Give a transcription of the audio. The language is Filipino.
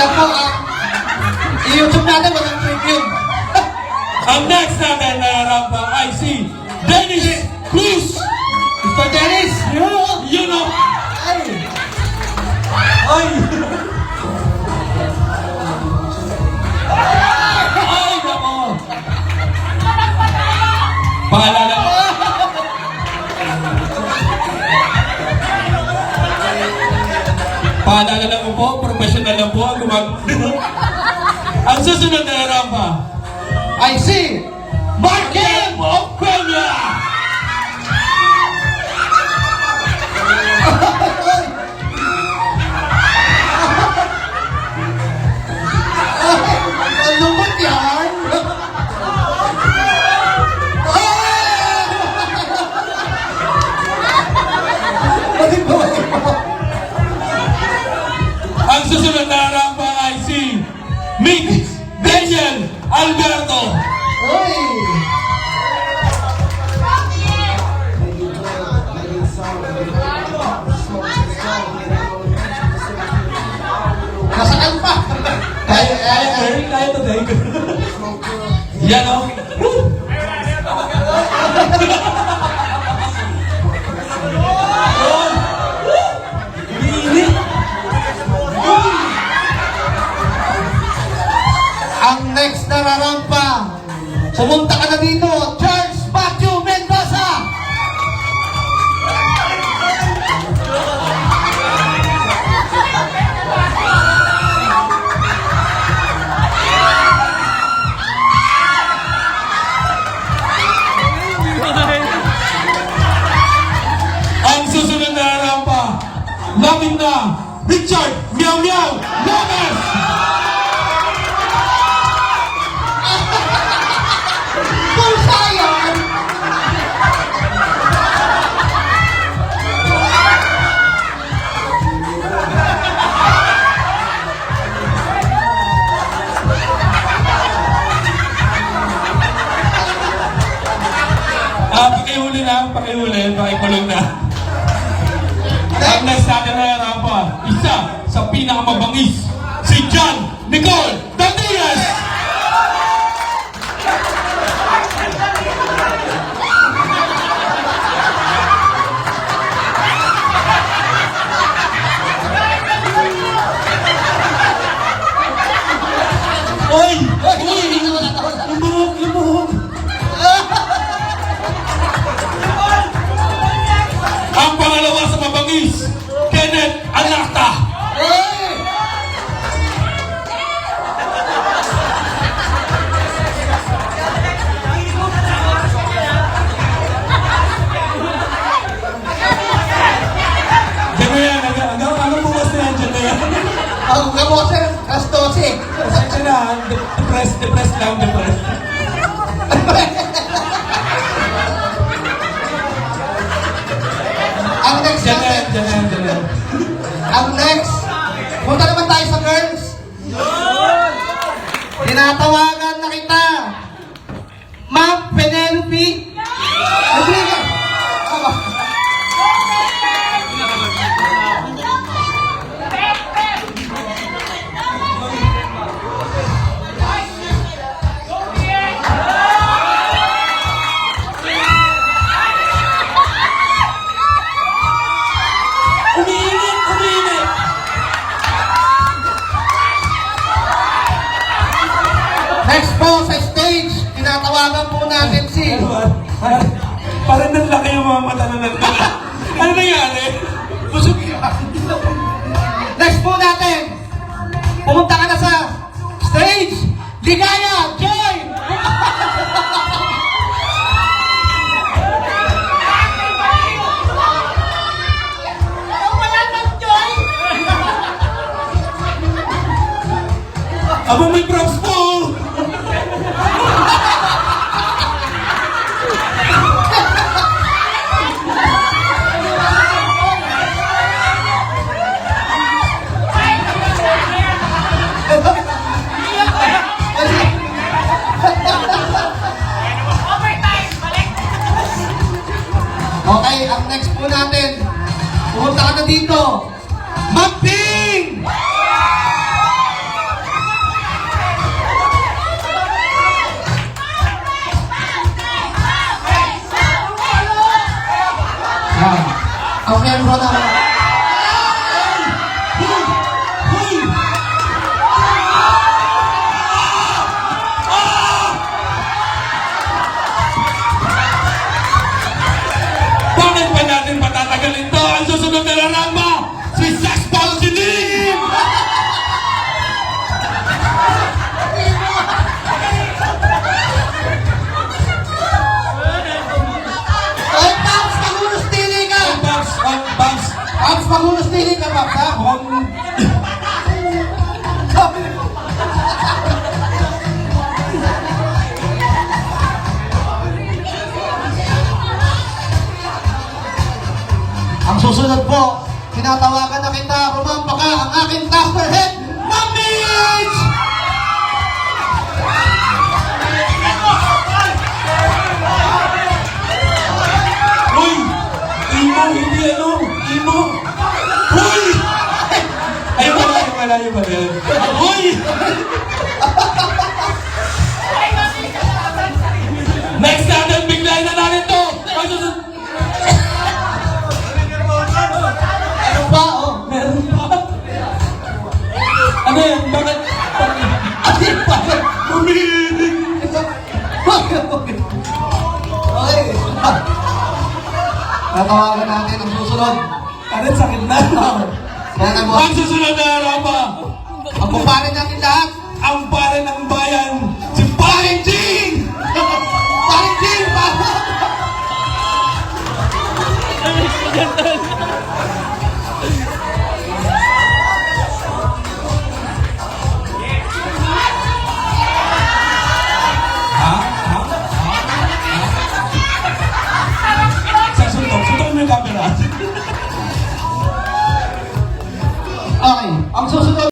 Ito po, i-YouTube natin, walang preview. Ang next natin na rampa ay si Dennis Cruz. Mr. Dennis! You know. Ay! Ay! Ay, nako! Paalala. Paalala lang po, professional lang po ang Ang susunod na rampa I see! Marquem of Kenya! Ang lumot yan! Ang susunod na rampa ay si Mick Daniel Alberto. Uy! Nasaan pa? Kaya to, Dave. Yan o. Ang next na rarampa, pumunta ka na dito, Charles Bacu Mendoza! Ang susunod na rampa, namin na Richard Meow Meow Lopez. Pulsa yan! pakikulong na. Ang next natin na rampa, isa sa pinakamabangis, si John Nicole Dandias! Oy! Uy, hindi naman natawa. Lumuhog! Lumuhog! Ang pangalawa sa mabangis, Kenneth Alacta! Uy! Diyan na yan, hanggang bukas na yan, diyan na yan. Ang gamoser, kastose. Diyan na, depressed lang, depressed. Ang next Diyan na yan, natin, diyan na yan, diyan na yan. ang next, punta naman tayo sa girls. Tinatawagan na kita. Ma'am Penelope. Nagbigan. Umiinit! Umiinit! Next po sa stage, tinatawagan po natin si... Parang nanlaki yung mga mata na nanlaki. Ano nangyari? Busog yan. Next po natin, pumunta ka na sa stage, Ligaya, Joy! Aba, may props po! Okay, ang next po natin, pumunta ka na dito, Magping! Tinatawagan na kita, rumampa ka, ang aking blaster head, Mitch! Uy! Imo, hindi ano? Imo! Uy! Ay, malayo pa rin. Uy! Next natin, biglayin na natin to! Ang susunod... Ano ba, oh? Meron pa? Ano yan? Bakit? Ano ba? Umiinig! Okay. Tatawagan natin ang susunod. Ano, sakit na? Kaya nag- Ang susunod na rampa! Ang kumparin natin lahat.